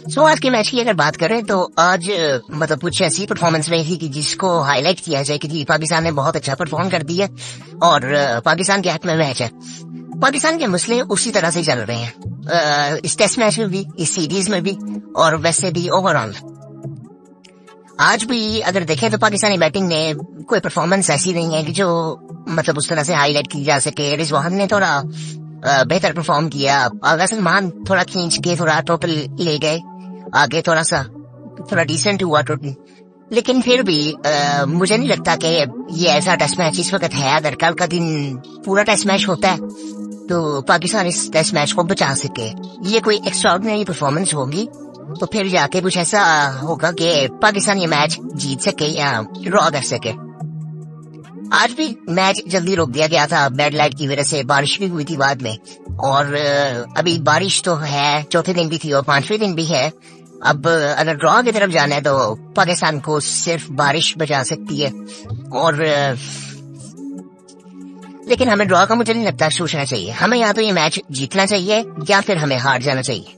सो आज के मैच की अगर बात करें तो आज मतलब कुछ ऐसी परफॉर्मेंस रही थी कि जिसको हाईलाइट किया जाए कि पाकिस्तान ने बहुत अच्छा परफॉर्म कर दिया और पाकिस्तान के हाथ में मैच है। पाकिस्तान के मसले उसी तरह से चल रहे हैं, इस टेस्ट मैच में भी, इस सीरीज में भी और वैसे भी ओवरऑल। आज भी अगर देखें तो पाकिस्तानी बैटिंग ने कोई परफॉर्मेंस ऐसी नहीं है कि जो मतलब उस तरह से हाईलाइट की जा सके। रिजवान ने थोड़ा बेहतर परफॉर्म किया, सलमान थोड़ा खींच के थोड़ा टोटल ले गए आगे, थोड़ा डिसेंट हुआ टोटल। लेकिन फिर भी मुझे नहीं लगता कि ये ऐसा टेस्ट मैच इस वक्त है। अगर कल का दिन पूरा टेस्ट मैच होता है तो पाकिस्तान इस टेस्ट मैच को बचा सके, ये कोई एक्स्ट्राऑर्डिनरी परफॉर्मेंस होगी तो फिर जाके कुछ ऐसा होगा कि पाकिस्तान ये मैच जीत सके या ड्रॉ कर सके। आज भी मैच जल्दी रोक दिया गया था बैड लाइट की वजह से, बारिश भी हुई थी बाद में। और अभी बारिश तो है, चौथे दिन भी थी और पांचवें दिन भी है। अब अगर ड्रॉ की तरफ जाना है तो पाकिस्तान को सिर्फ बारिश बचा सकती है। और लेकिन हमें ड्रॉ का मुझे नहीं लगता सोचना चाहिए। हमें या तो ये मैच जीतना चाहिए या फिर हमें हार जाना चाहिए,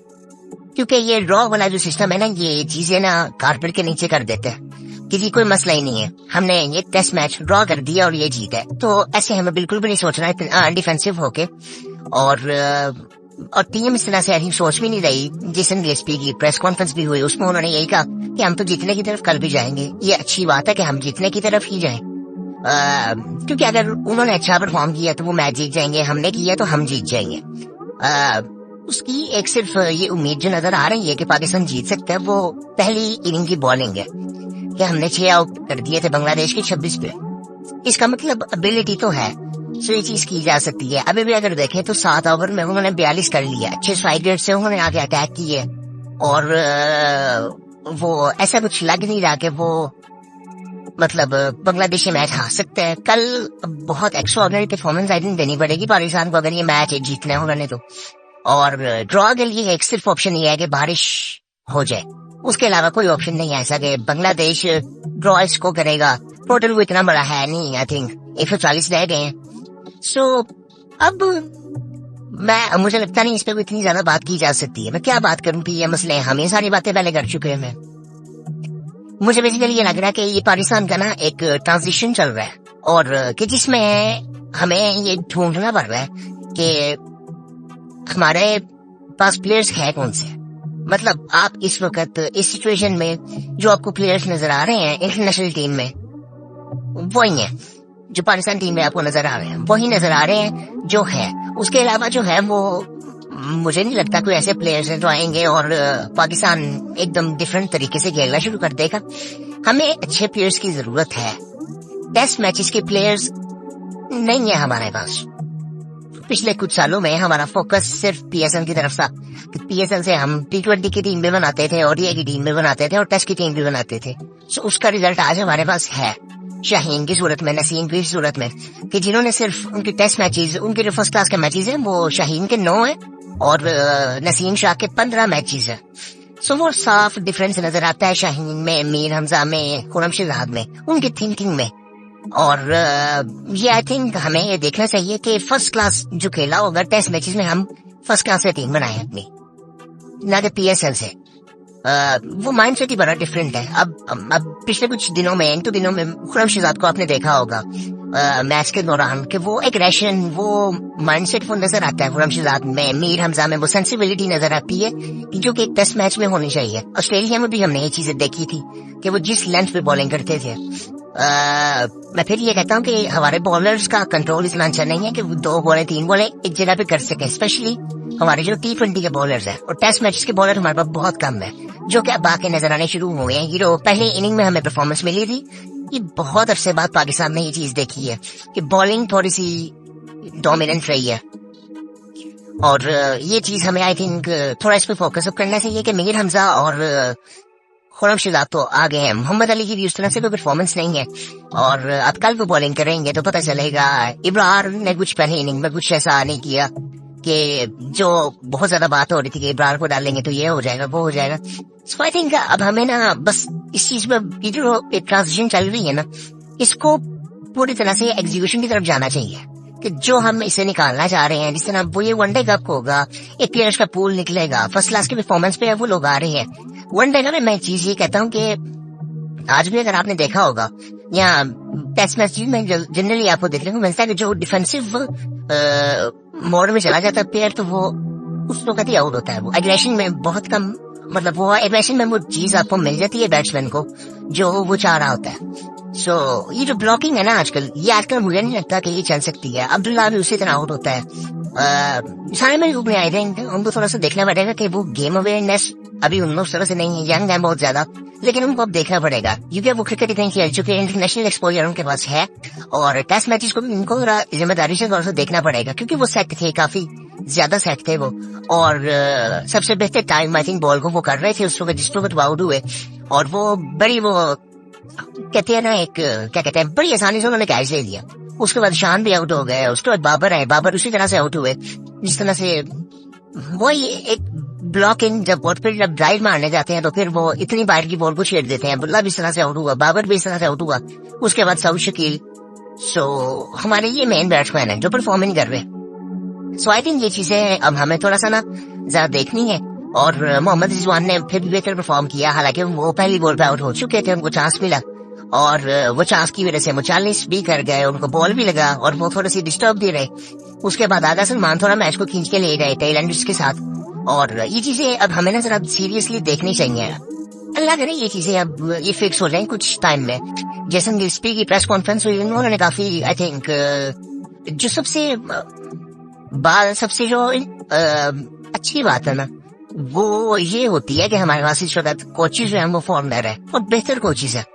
क्योंकि ये ड्रॉ वाला जो सिस्टम है ना, ये चीजें ना कारपेट के नीचे कर देते हैं। किसी कोई मसला ही नहीं है, हमने ये टेस्ट मैच ड्रॉ कर दिया और ये जीता है, तो ऐसे हमें बिल्कुल भी नहीं सोचना है डिफेंसिव होके। और टीम इस तरह से आई सोच भी नहीं रही। जेसन गिलेस्पी की प्रेस कॉन्फ्रेंस भी हुई, उसमें उन्होंने यही कहा कि हम तो जीतने की तरफ कल भी जाएंगे। ये अच्छी बात है कि हम जीतने की तरफ ही जाएं, क्योंकि अगर उन्होंने अच्छा परफॉर्म किया तो वो मैच जीत जाएंगे, हमने किया तो हम जीत जाएंगे। उसकी एक सिर्फ ये उम्मीद जो नजर आ रही है कि पाकिस्तान जीत सकता है, वो पहली इनिंग की बॉलिंग है कि हमने 6 आउट कर दिए थे बांग्लादेश के 26 पे। इसका मतलब एबिलिटी तो है, सो ये चीज की जा सकती है। अभी भी अगर देखें तो 7 ओवर में उन्होंने 42 कर लिया, अच्छे स्ट्राइक रेट से उन्होंने आगे अटैक किए। और वो ऐसा कुछ लग नहीं रहा कि वो मतलब बांग्लादेश ये मैच हार सकते हैं। कल बहुत एक्स्ट्राऑर्डिनरी परफॉर्मेंस आई थिंक देनी पड़ेगी पाकिस्तान को अगर ये मैच जीतना है उन्होंने तो। और ड्रॉ के लिए एक सिर्फ ऑप्शन ये है कि बारिश हो जाए, उसके अलावा कोई ऑप्शन नहीं है ऐसा कि बांग्लादेश ड्रॉ इसको करेगा। टोटल वो इतना बड़ा है नहीं, आई थिंक 140 रह गए हैं। सो अब मुझे लगता नहीं इस पे इतनी ज्यादा बात की जा सकती है। मैं क्या बात करूं कि ये मसले हैं, हम ये सारी बातें पहले कर चुके हैं। मुझे बेसिकली ये लग रहा है कि ये पाकिस्तान का ना एक ट्रांजिशन चल रहा है और कि जिसमें हमें ये ढूंढना पड़ रहा है कि हमारे पास प्लेयर्स है कौन से। मतलब आप इस वक्त इस सिचुएशन में जो आपको प्लेयर्स नजर आ रहे हैं इंटरनेशनल टीम में, वही है जो पाकिस्तान टीम में आपको नजर आ रहे हैं, वही नजर आ रहे हैं जो है। उसके अलावा जो है वो मुझे नहीं लगता कोई ऐसे प्लेयर्स हैं जो आएंगे और पाकिस्तान एकदम डिफरेंट तरीके से खेलना शुरू कर देगा। हमें अच्छे प्लेयर्स की जरूरत है। टेस्ट मैचेस के प्लेयर्स नहीं है हमारे पास। पिछले कुछ सालों में हमारा फोकस सिर्फ पीएसएल की तरफ था। पीएसएल से हम T20 की टीम भी बनाते थे, ODI की टीम भी बनाते थे और टेस्ट की टीम भी बनाते थे। सो उसका रिजल्ट आज हमारे पास है, शाहीन की सूरत में, नसीम की सूरत में, कि जिन्होंने सिर्फ उनकी टेस्ट मैचेस, उनके जो फर्स्ट क्लास के मैचेस हैं वो शाहीन के 9 है और नसीम शाह के 15 मैचेस है। सो वो साफ डिफरेंस नजर आता है शाहीन में, मीर हमजा में, खुरम शहजाद में, उनकी थिंकिंग में। और ये आई थिंक हमें ये देखना चाहिए कि फर्स्ट क्लास जो खेला होगा टेस्ट मैचेस में, हम फर्स्ट क्लास से टीम बनाए अपनी, ना कि पीएसएल से। वो माइंडसेट ही बड़ा डिफरेंट है। अब पिछले कुछ दिनों में, इन 2 दिनों में खुरम शहजाद को आपने देखा होगा मैच के दौरान कि वो एग्रेशन, वो माइंडसेट वो नजर आता है खुरम शहजाद में, मीर हमजा में वो सेंसिबिलिटी नजर आती है कि जो कि एक टेस्ट मैच में होनी चाहिए। ऑस्ट्रेलिया में भी हमने ये चीजें देखी थी कि वो जिस लेंथ पे बॉलिंग करते थे। मैं फिर ये कहता हूँ कि हमारे बॉलर्स का कंट्रोल इतना अच्छा नहीं है कि 2 बॉलें 3 बॉलें एक जगह पे कर सके, स्पेशली हमारे जो T20 के बॉलर्स हैं। और टेस्ट मैचेस के बॉलर हमारे पास बहुत कम है, जो कि अब आके नजर आने शुरू हुए हैं। हीरो पहले इनिंग में हमें परफॉर्मेंस मिली थी, ये बहुत अरसे बाद पाकिस्तान ने ये चीज देखी है कि बॉलिंग थोड़ी सी डोमिनेंट रही है। और ये चीज हमें आई थिंक थोड़ा इस पे फोकस करना चाहिए कि मीर हमजा और खुरम शहजाद तो आगे हैं, मोहम्मद अली की भी उस तरह से कोई परफॉर्मेंस नहीं है। और अब कल वो बॉलिंग करेंगे तो पता चलेगा। इब्रार ने कुछ पहले इनिंग में कुछ ऐसा नहीं किया कि जो बहुत ज्यादा बात हो रही थी कि इब्रार को डालेंगे तो ये हो जाएगा, वो हो जाएगा। सो आई थिंक अब हमें ना बस इस चीज में जो ट्रांजिशन चल रही है ना, इसको पूरी तरह से एग्जीक्यूशन की तरफ जाना चाहिए। कि जो हम इसे निकालना चाह रहे हैं, जिस तरह वो ये वनडे कप होगा, एक प्लेयर्स का पूल निकलेगा, फर्स्ट क्लास की परफॉर्मेंस पे वो लोग आ रहे हैं। वनडे का मैं चीज ये कहता हूँ कि आज भी अगर आपने देखा होगा या टेस्ट मैच में जनरली आपको देखने को मिलता है कि जो डिफेंसिव मोड में चला जाता है प्लेयर, तो वो उस वक्त ही आउट होता है। वो एग्रेशन में बहुत कम, मतलब वो एग्रेशन में वो चीज आपको मिल जाती है बैट्समैन को जो वो चाह रहा होता है। सो ये जो ब्लॉकिंग है ना आजकल, ये आजकल मुझे नहीं लगता कि ये चल सकती है। अब्दुल्ला भी उसी तरह आउट होता है। सारे मेरे ग्रुप में आई थिंक उनको थोड़ा सा देखना पड़ेगा कि वो गेम अवेयरनेस अभी उन उस तरह से नहीं है, यंग है बहुत ज्यादा, लेकिन उनको अब देखना पड़ेगा क्योंकि वो क्रिकेट इतनी खेल चुके हैं, इंटरनेशनल एक्सपोजर उनके पास है, और टेस्ट मैचेस को भी उनको जिम्मेदारी से थोड़ा सा देखना पड़ेगा क्योंकि वो सेट थे, काफी ज्यादा सेट थे वो। और सबसे बेहतर टाइम आई थिंक बॉल को वो कर रहे थे उस वक्त जिस वक्त वो आउट हुए, और वो बड़ी वो कहते हैं ना, एक क्या कहते हैं, बड़ी आसानी से उन्होंने कैच ले लिया। उसके बाद शान भी आउट हो गए, उसके बाद बाबर आए, बाबर उसी तरह से आउट हुए जिस तरह से वो एक ब्लॉकिंग, जब और फिर जब ड्राइव मारने जाते हैं तो फिर वो इतनी बाहर की बॉल को छेड़ देते हैं। अब्दुल्ला भी इस तरह से आउट हुआ, बाबर भी इस तरह से आउट हुआ, उसके बाद सऊद शकील। सो हमारे ये मेन बैट्समैन है जो परफॉर्म नहीं कर रहे। सो आई थिंक ये चीजें अब हमें थोड़ा सा ना ज्यादा देखनी है। और मोहम्मद रिजवान ने फिर भी बेहतर परफॉर्म किया, हालांकि वो पहली बॉल पे आउट हो चुके थे, उनको चांस मिला और वो चांस की वजह से वो 40 भी कर गए, उनको बॉल भी लगा और वो थोड़ी सी डिस्टर्ब दे रहे। उसके बाद आगा सलमान थोड़ा मैच को खींच के ले गए टेलैंडर्स के साथ, और ये चीजें अब हमें ना जरा सीरियसली देखनी चाहिए। अल्लाह करे ये चीजें अब ये फिक्स हो जाए कुछ टाइम में। जैसन गिल्स्पी की प्रेस कॉन्फ्रेंस हुई, उन्होंने काफी आई थिंक जो सबसे जो अच्छी बात है ना वो ये होती है कि हमारे पास इस वक्त कोचेज जो है वो फॉर्मर है और बेहतर कोचेज है।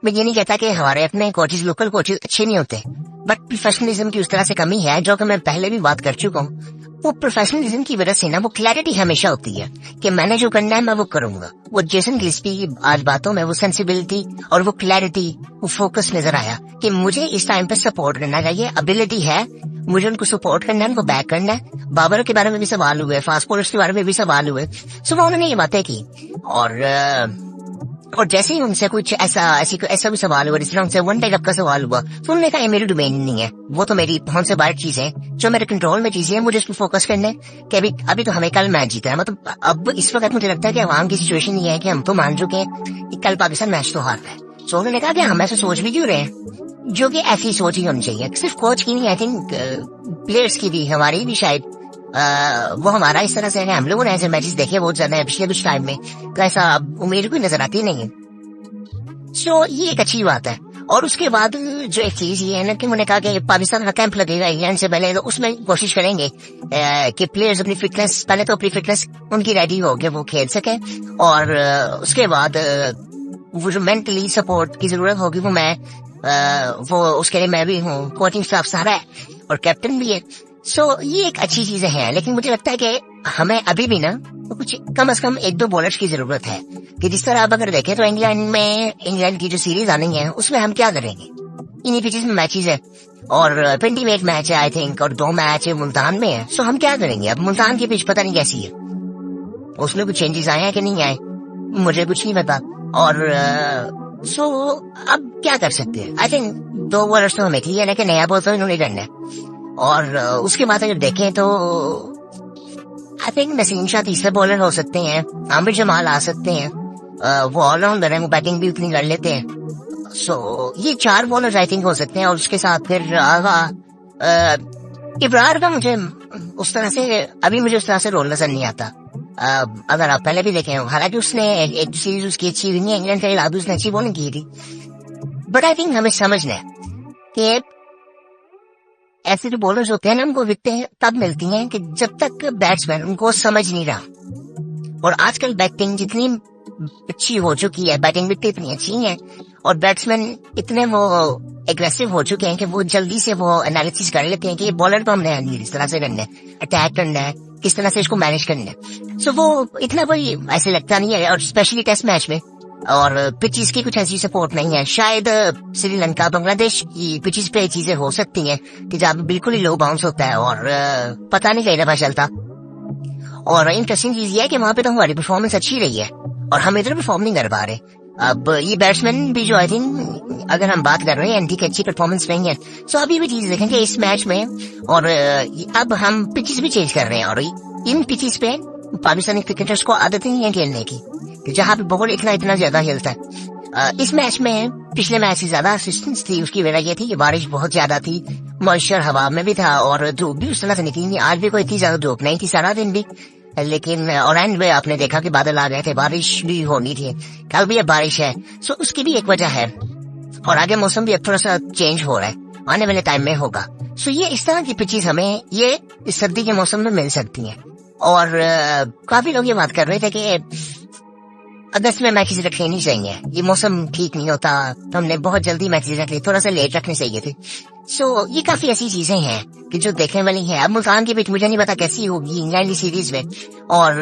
मैं ये नहीं कहता कि हमारे अपने कोचेज, लोकल कोचेज अच्छे नहीं होते, बट प्रोफेशनलिज्म की उस तरह से कमी है जो कि मैं पहले भी बात कर चुका हूँ। वो प्रोफेशनलिज्म की वजह से ना वो क्लैरिटी हमेशा होती है कि मैंने जो करना है मैं वो करूंगा। वो जेसन गिल्स्पी की आज बातों में वो सेंसिबिलिटी और वो क्लैरिटी, वो फोकस नजर आया कि मुझे इस टाइम पे सपोर्ट करना चाहिए, एबिलिटी है, मुझे उनको सपोर्ट करना है, उनको बैक करना है। बाबर के बारे में भी सवाल हुए, फास्ट बॉलर्स के बारे में भी सवाल हुए, सो उन्होंने ये बातें की। और जैसे ही उनसे कुछ ऐसा भी सवाल हुआ, जिस तरह उनसे वन डे कप का सवाल हुआ, तो उन्होंने कहा ये मेरी डोमेन नहीं है, वो तो मेरी बहुत से बाहर चीजें जो मेरे कंट्रोल में चीजें हैं, मुझे उस पर फोकस करना है कि अभी तो हमें कल मैच जीता है। मतलब अब इस वक्त मुझे लगता है कि अवाम की सिचुएशन ये है कि हम तो मान चुके हैं कि कल पाकिस्तान मैच तो हार रहा है। सो उन्होंने कहा कि हम ऐसे सोच भी क्यों रहे हैं, जो कि ऐसी सोच ही होनी चाहिए, सिर्फ कोच की नहीं, आई थिंक प्लेयर्स की भी, हमारी भी शायद वो हमारा इस तरह से है। हम लोगों ने ऐसे मैचेस देखे बहुत ज्यादा है पिछले कुछ टाइम में, तो ऐसा उम्मीद कोई नजर आती नहीं है। सो ये एक अच्छी बात है। और उसके बाद जो एक चीज ये है ना कि मैंने कहा कि पाकिस्तान का कैंप लगेगा इंग्लैंड से पहले, तो उसमें कोशिश करेंगे कि प्लेयर्स अपनी फिटनेस, पहले तो अपनी फिटनेस उनकी रेडी हो के वो खेल सके, और उसके बाद वो जो मेंटली सपोर्ट की जरूरत होगी वो उसके लिए मैं भी हूँ, कोचिंग स्टाफ सारा है और कैप्टन भी है। सो ये एक अच्छी चीजें हैं, लेकिन मुझे लगता है कि हमें अभी भी ना कुछ कम से कम 1-2 बॉलर्स की जरूरत है कि जिस तरह आप अगर देखें तो इंग्लैंड की जो सीरीज आनी है उसमें हम क्या करेंगे, इन्हीं पिचेस में मैचेस है और 28 मैच है आई थिंक, और 2 मैच मुल्तान में है। सो हम क्या करेंगे अब, मुल्तान की पिच पता नहीं कैसी है, उसमें कुछ चेंजेस आए हैं कि नहीं आए मुझे कुछ नहीं पता। और सो अब क्या कर सकते हैं, आई थिंक 2 बॉलर्स तो हमें क्लियर है कि नया बॉल तो इन्होंने करना है। और उसके बाद अगर देखें तो आई थिंक नसीम शाह तीसरे बॉलर हो सकते हैं, आमिर जमाल आ सकते हैं, वो ऑलराउंडर है, वो बैटिंग भी उतनी कर लेते हैं। सो ये 4 बॉलर आई थिंक हो सकते हैं। और उसके साथ फिर इब्रार का मुझे उस तरह से अभी मुझे उस तरह से रोल नजर नहीं आता। अगर आप पहले भी देखें, हालांकि उसने एक सीरीज उसकी अच्छी हुई है इंग्लैंड के खिलाफ, उसने अच्छी बॉलिंग की थी, बट आई थिंक हमें समझना है कि ऐसे जो बॉलर्स होते हैं ना उनको विकेटें तब मिलती हैं कि जब तक बैट्समैन उनको समझ नहीं रहा। और आजकल बैटिंग जितनी अच्छी हो चुकी है, बैटिंग विकेटें इतनी अच्छी हैं और बैट्समैन इतने वो एग्रेसिव हो चुके हैं कि वो जल्दी से वो एनालिसिस कर लेते हैं कि ये बॉलर को हमने इस तरह से करना है, अटैक करना है, किस तरह से इसको मैनेज करना है। सो वो इतना कोई ऐसे लगता नहीं है, और स्पेशली टेस्ट मैच में। और पिचेस की कुछ ऐसी सपोर्ट नहीं है, शायद श्रीलंका बांग्लादेश की पिचेस पे चीजें हो सकती हैं कि जहाँ बिल्कुल ही लो बाउंस होता है और पता नहीं कहीं दफा चलता। और इंटरेस्टिंग चीज ये है कि वहां पे तो हमारी परफॉर्मेंस अच्छी रही है और हम इधर परफॉर्म नहीं कर पा रहे। अब ये बैट्समैन भी जो आई थिंक अगर हम बात कर रहे हैं एंटी की अच्छी परफॉर्मेंस नहीं है, सो अभी भी चीज देखेंगे इस मैच में। और अब हम पिचेस भी चेंज कर रहे हैं, और इन पिचेस पे पाकिस्तानी क्रिकेटर्स को आदत नहीं है खेलने की, जहाँ पे बॉल इतना ज्यादा हिलता है। इस मैच में पिछले मैच से ज्यादा असिस्टेंस थी। उसकी वजह ये थी कि बारिश बहुत ज्यादा थी, मॉइस्चर हवा में भी था, और धूप भी उस तरह से निकली नहीं। आज भी कोई इतनी ज्यादा धूप नहीं थी सारा दिन भी, लेकिन और एंड में आपने देखा कि बादल आ गए थे, बारिश भी होनी थी। कल भी अब बारिश है, सो उसकी भी एक वजह है। और आगे मौसम भी अब थोड़ा सा चेंज हो रहा है, आने वाले टाइम में होगा। सो ये इस तरह की पिचेस हमें ये इस सर्दी के मौसम में मिल सकती हैं। और काफी लोग ये बात कर रहे थे कि अगस्त में मैचेस रखने नहीं चाहिए, ये मौसम ठीक नहीं होता, तो हमने बहुत जल्दी मैचेस रख लिए, थोड़ा सा लेट रखने चाहिए थे। सो ये काफी ऐसी चीजें हैं कि जो देखने वाली हैं। अब मुल्तान की पिच मुझे नहीं पता कैसी होगी इंग्लैंड सीरीज में, और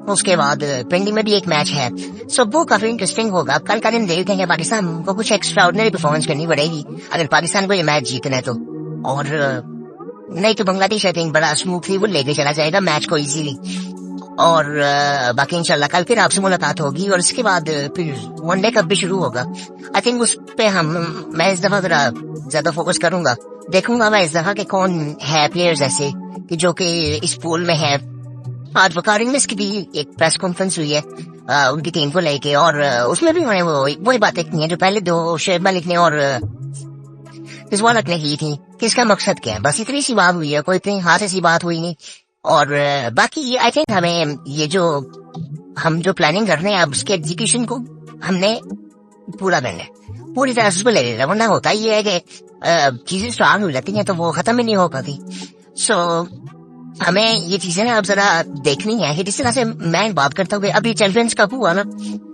उसके बाद पेंडिंग में भी एक मैच है, सो वो काफी इंटरेस्टिंग होगा। कल का दिन देखते हैं, पाकिस्तान को कुछ एक्स्ट्राऑर्डिनरी परफॉर्मेंस करनी पड़ेगी अगर पाकिस्तान को ये मैच जीतना है तो। और नहीं तो बांग्लादेश आई थिंक बड़ा स्मूथली वो लेके चला जाएगा मैच को इजीली। और बाकी इंशाल्लाह कल फिर आपसे मुलाकात होगी, और इसके बाद फिर वनडे कप भी शुरू होगा। आई थिंक उस पे मैं इस दफा जरा ज्यादा फोकस करूंगा, देखूंगा मैं इस दफा के कौन है प्लेयर्स ऐसे कि जो कि इस पूल में है। आज वकार इंग्लिश की भी एक प्रेस कॉन्फ्रेंस हुई है उनकी टीम को लेके, और उसमें भी उन्होंने वही बातें की हैं जो पहले दो शेब मलिक ने और रिजवान ने की थी कि इसका मकसद क्या है। बस इतनी सी बात हुई है, कोई इतनी हाथ ऐसी बात हुई नहीं। और बाकी आई थिंक हमें ये जो हम जो प्लानिंग कर रहे हैं अब उसके एग्जीक्यूशन को हमने पूरा करना है, पूरी तरह से उसको ले लेना। वरना होता ही है कि चीजें स्ट्रांग हो जाती हैं तो वो खत्म ही नहीं हो पाती। सो हमें ये चीजें ना अब जरा देखनी है कि जिस तरह से मैं बात करता हूँ अभी चैंपियंस कप हुआ ना,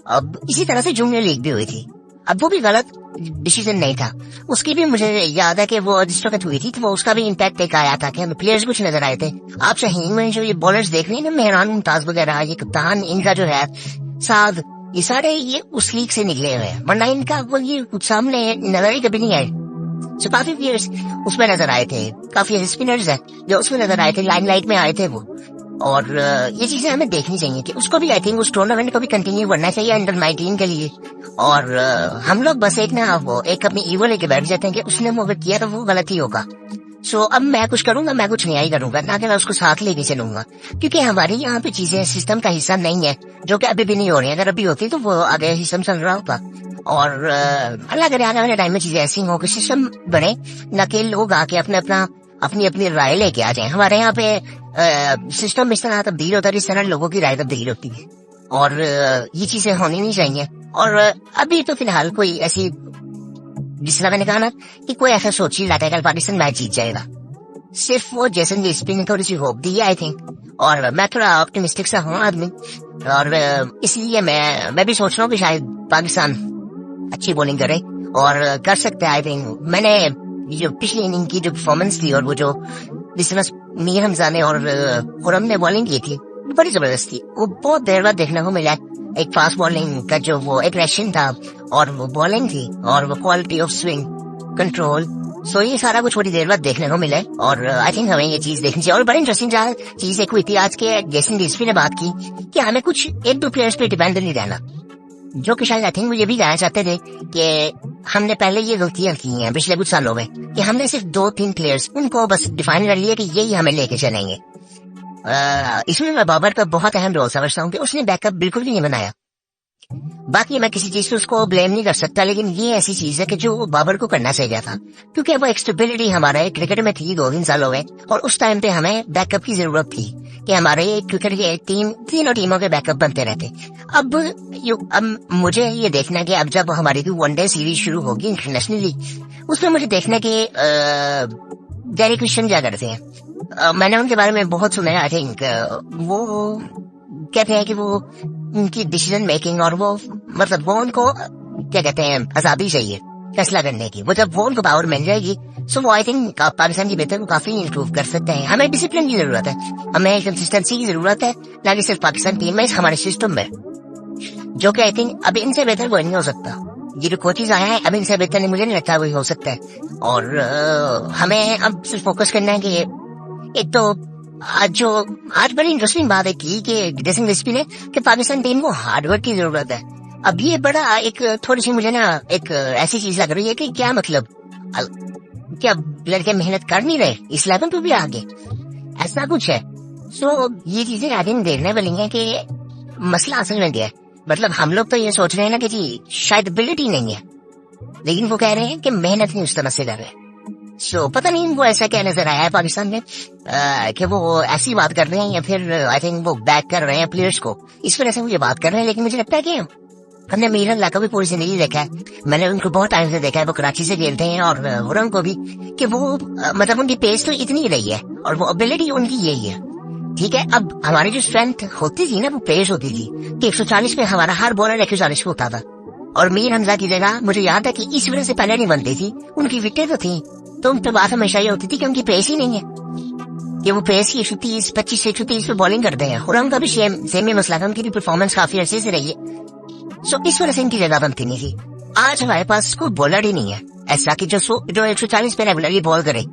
अब इसी तरह से जूनियर लीग भी हुई थी, अब वो भी गलत डिसीजन नहीं था। उसकी भी मुझे याद है कि वो जिस वक्त हुई थी तो वो उसका भी इम्पैक्ट एक आया था कि हमें प्लेयर्स कुछ नजर आए थे। आप सही में जो ये बॉलर्स देख रहे हैं ना, मेहरान मुमताज वगैरह, ये कप्तान इनका जो है साद, ये सारे ये उस लीग से निकले हुए हैं, वरना इनका वो ये कुछ सामने नजर ही कभी नहीं आए। सो काफी प्लेयर्स उसमें नजर आए थे, काफी स्पिनर्स है जो उसमें नजर आए थे, लाइमलाइट में आए थे वो। और ये चीजें हमें देखनी चाहिए कि उसको भी आई थिंक उस टूर्नामेंट को भी कंटिन्यू करना चाहिए अंडर 19 के लिए। और हम लोग बस एक ना वो एक अपनी ईगो लेके बैठ जाते हैं कि उसने वो किया तो वो गलत ही होगा। सो अब मैं कुछ करूंगा, मैं कुछ नया ही करूंगा, ना कि मैं उसको साथ लेके चलूंगा, क्योंकि हमारे यहाँ पे चीजें सिस्टम का हिस्सा नहीं है, जो कि अभी भी नहीं हो रही है। अगर अभी होती तो वो आगे सिस्टम चल रहा होता। और अल्लाह करे आने वाले टाइम में चीजें ऐसी हो कि सिस्टम बने, न कि लोग आके अपनी अपनी राय लेके आ जाए। हमारे यहाँ पे सिस्टम इस तरह तब्दील होता है जिस तरह लोगों की राय तब्दील होती है, और ये चीजें होनी नहीं चाहिए। और अभी तो फिलहाल कोई ऐसी, जिस तरह मैंने कहा ना कि कोई ऐसा सोच ही रहा था कल पाकिस्तान मैच जीत जाएगा, सिर्फ वो जैसन जेएसपी ने थोड़ी सी होप दी है आई थिंक। और मैं थोड़ा ऑप्टिमिस्टिक सा हूँ आदमी, और इसलिए मैं भी सोच रहा हूँ कि शायद पाकिस्तान अच्छी बॉलिंग करे और कर सकते हैं। आई थिंक मैंने जो पिछली इनिंग की जो परफॉर्मेंस थी और वो जो जिस तरह मीर हमजा ने और खुरम ने बॉलिंग की थी बड़ी जबरदस्त थी, वो बहुत देर बाद देखने को मिला। एक फास्ट बॉलिंग का जो वो एग्रेशन था और वो बॉलिंग थी और वो क्वालिटी ऑफ स्विंग कंट्रोल, सो ये सारा कुछ थोड़ी देर बाद देखने को मिला। और आई थिंक हमें ये चीज देखनी चाहिए। और बड़ी इंटरेस्टिंग चीज एक हुई थी आज के, जैसन डीएसपी ने बात की कि हमें कुछ एक दो प्लेयर्स पे डिपेंड नहीं रहना, जो कि शायद आई थिंक वो ये भी कहना चाहते थे कि हमने पहले ये गलतियां की हैं पिछले कुछ सालों में कि हमने सिर्फ 2-3 प्लेयर्स उनको बस डिफाइन कर लिया कि यही हमें लेके चलेंगे। इसमें मैं बाबर का बहुत अहम रोल समझता हूँ कि उसने बैकअप बिल्कुल भी नहीं बनाया। बाकी मैं किसी चीज से उसको ब्लेम नहीं कर सकता, लेकिन ये ऐसी चीज है कि जो बाबर को करना चाहिए था, क्योंकि वो एक स्टेबिलिटी हमारे क्रिकेट में थी 2-3 सालों में, और उस टाइम पे हमें बैकअप की जरूरत थी कि हमारे क्रिकेट की टीम तीनों टीमों के बैकअप बनते रहते। अब मुझे ये देखना कि अब जब हमारी वनडे सीरीज शुरू होगी इंटरनेशनली, उसमें मुझे देखना कि डेरिक क्रिस्टन क्या करते हैं। मैंने उनके बारे में बहुत सुना है। आई थिंक वो कहते हैं कि वो उनकी डिसीजन मेकिंग और वो मतलब वो उनको क्या कहते हैं आजादी चाहिए फैसला करने की। वो जब वो उनको पावर मिल जाएगी सो वो आई थिंक पाकिस्तान की बेहतर को काफी इंप्रूव कर सकते हैं। हमें डिसिप्लिन की जरूरत है, हमें कंसिस्टेंसी की जरूरत है, ना कि सिर्फ पाकिस्तान टीम में हमारे सिस्टम में, जो कि आई थिंक अब इनसे बेहतर कोई नहीं हो सकता। ये जो कोचेज आए हैं अब इनसे बेहतर नहीं मुझे नहीं लगता वही हो सकता है। और हमें अब सिर्फ फोकस करना है कि एक तो आज बड़ी इंटरेस्टिंग बात है की कि ड्रेसिंग रेसिपी ने कि पाकिस्तान टीम को हार्डवर्क की जरूरत है। अब ये बड़ा एक थोड़ी सी मुझे ना एक ऐसी चीज लग रही है कि क्या मतलब क्या लड़के मेहनत कर नहीं रहे इस लेवल पे भी आगे, ऐसा कुछ है। सो ये चीजें आगे देखने वाली हैं कि मसला असल में क्या है। मतलब हम लोग तो ये सोच रहे हैं ना कि जी शायद एबिलिटी नहीं है, लेकिन वो कह रहे हैं कि मेहनत नहीं उस तरह से कर रहे। सो पता नहीं इनको ऐसा क्या नजर आया है पाकिस्तान में कि वो ऐसी बात कर रहे हैं, या फिर आई थिंक वो बैक कर रहे हैं प्लेयर्स को, इस वजह से वो ये बात कर रहे हैं। लेकिन मुझे लगता है कि हमने मीर अल्लाह को भी पूरी जिंदगी देखा है, मैंने उनको बहुत टाइम से देखा है, वो कराची से खेलते हैं, और हुरम को भी, कि वो मतलब उनकी पेस तो इतनी रही है और वो एबिलिटी उनकी यही है। ठीक है, अब हमारी जो स्ट्रेंथ होती थी ना वो पेस होती थी कि 140 में हमारा हर बॉलर 140 पे होता था, और मीर हमजा की जगह मुझे याद है कि इस वजह से पहले नहीं बनती थी, उनकी विकेटें तो थी, तो उन पर बात हमेशा ये होती थी कि उनकी पेस ही नहीं है, कि वो पेस ही 130 25 से 130 पे बॉलिंग करते हैं। हुरम का भी सेम ही मसला था, उनकी भी परफॉर्मेंस काफी अच्छे से रही है। सो इस वजह से इनकी जगह बनती नहीं थी। आज हमारे पास कोई बॉलर ही नहीं है ऐसा कि जो 140 पे रेगुलरली बॉल करे।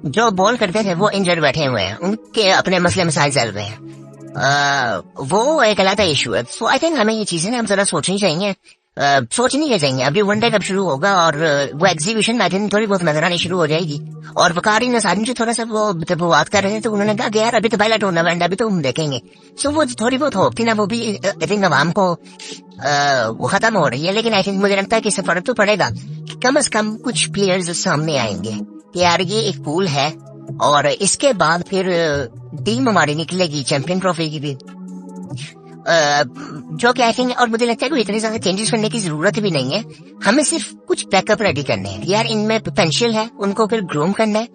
जो बॉल करते थे वो इंजर्ड बैठे हुए हैं, उनके अपने मसले मसाइल चल रहे हैं, वो एक अलग इशू है। सो आई थिंक हमें ये चीजें ना हम जरा सोचनी चाहिए, सोचनी चाहिए। अभी वनडे कब शुरू होगा और वो एग्जीबिशन आई थिंक थोड़ी बहुत नजर आनी शुरू हो जाएगी। और वकारी नसारी जो थोड़ा सा वो बात कर रहे थे, तो उन्होंने कहा कि यार अभी तो पहला टूर्नामेंट, अभी तो हम देखेंगे। सो वो थोड़ी बहुत होप थी ना, वो भी आई थिंक आवाम को वो खत्म हो रही है। लेकिन आई थिंक मुझे लगता है कि इससे फर्क तो पड़ेगा कि कम से कम कुछ प्लेयर्स सामने आएंगे कि यार ये एक पूल है, और इसके बाद फिर टीम हमारी निकलेगी चैंपियन ट्रॉफी की भी, जो कि आई थिंक, और मुझे लगता है कि इतने ज्यादा चेंजेस करने की जरूरत भी नहीं है। हमें सिर्फ कुछ बैकअप रेडी करने हैं यार, इनमें पोटेंशियल है, उनको फिर ग्रूम करना है।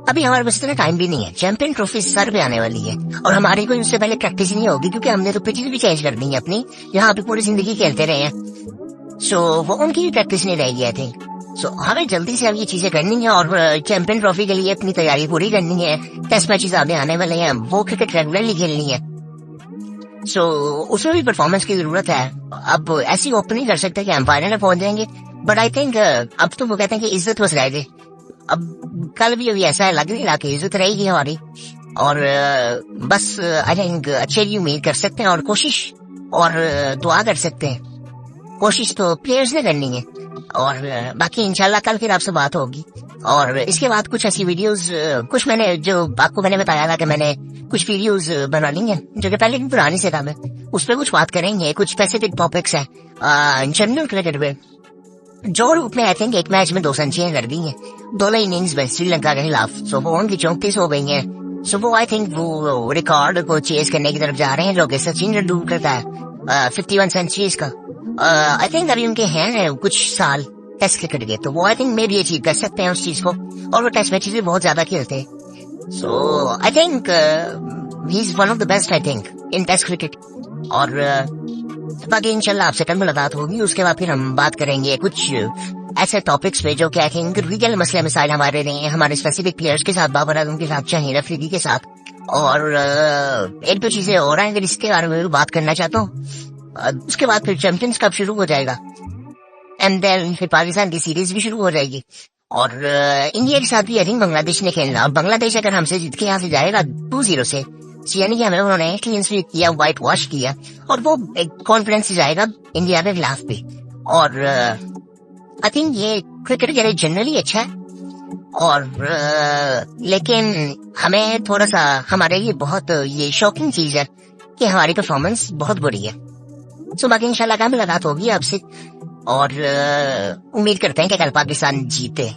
अभी हमारे पास इतना टाइम भी नहीं है, चैंपियन ट्रॉफी सर पे आने वाली है, और हमारी कोई उससे पहले प्रैक्टिस नहीं होगी, क्योंकि हमने तो पिचेस भी चेंज कर दी है अपनी, यहाँ पे पूरी जिंदगी खेलते रहे हैं। सो वो उनकी भी प्रैक्टिस नहीं रहेगी आई थिंक। सो हमें जल्दी से अब ये चीजें करनी है, और चैंपियन ट्रॉफी के लिए अपनी तैयारी पूरी करनी है। टेस्ट मैचेस आगे आने वाले हैं, वो क्रिकेट रेगुलरली खेलनी है। सो उसमें भी परफॉर्मेंस की जरूरत है। अब ऐसी ओपन नहीं कर सकते कि हम फाइनल में पहुंच जाएंगे, बट आई थिंक अब तो वो कहते हैं कि इज्जत बस रह जाए। अब कल भी अभी ऐसा लग नहीं रहा कि इज्जत रहेगी हमारी, और बस आई थिंक अच्छे की उम्मीद कर सकते हैं, और कोशिश और दुआ कर सकते हैं। कोशिश तो प्लेयर्स ने करनी है, और बाकी इंशाल्लाह कल फिर आपसे बात होगी। और इसके बाद कुछ ऐसी वीडियोस, कुछ मैंने जो आपको मैंने बताया था कि मैंने कुछ वीडियोस बना ली हैं, जो कि पहले की पुरानी से था, मैं उस पर कुछ बात करेंगे। कुछ स्पेसिफिक टॉपिक्स हैं जनरल क्रिकेट में, जो रूप में आई थिंक एक मैच में 2 सेंचुरियां कर दी हैं, दोनों इनिंग्स में श्रीलंका के खिलाफ। सो वो उनकी 34 हो गई हैं। सो वो आई थिंक वो रिकॉर्ड को चेज करने की तरफ जा रहे हैं, जो कि सचिन तेंदुलकर का है 51 सेंचुरीज का। आई थिंक अभी उनके हैं कुछ साल टेस्ट क्रिकेट के, तो वो आई थिंक मे भी अचीव कर सकते हैं उस चीज को, और वो टेस्ट मैचेस भी बहुत ज्यादा खेलते हैं। So I think he is one of the best I think in test cricket. और बाकी इंशाल्लाह आपसे कल मुलाकात होगी, उसके बाद फिर हम बात करेंगे कुछ ऐसे टॉपिक्स पे जो कि आई थिंक रियल मसले मसाइल हमारे रहे हैं, हमारे स्पेसिफिक प्लेयर्स के साथ, बाबर आजम के साथ, शाहीन अफरीदी के साथ, और एक दो चीजें और हैं, अगर इसके बारे में भी बात करना चाहता हूँ। उसके बाद फिर चैंपियंस कप शुरू हो जाएगा, एंड देन फिर पाकिस्तान की सीरीज भी शुरू हो जाएगी, और इंडिया के साथ भी आई थिंक बांग्लादेश ने खेलना। और बांग्लादेश अगर हमसे जीत के यहाँ से जाएगा 2-0 से, यानी कि हमें उन्होंने क्लीन स्वीप किया, व्हाइट वॉश किया, और वो एक कॉन्फिडेंस से जाएगा इंडिया के खिलाफ भी। और आई थिंक ये क्रिकेट के लिए जनरली अच्छा है, और लेकिन हमें थोड़ा सा, हमारे लिए बहुत ये शॉकिंग चीज है कि हमारी परफॉर्मेंस बहुत बुरी है। सो बाकी इंशाल्लाह कल मुलाकात होगी आपसे, और उम्मीद करते हैं कि कल पाकिस्तान जीते।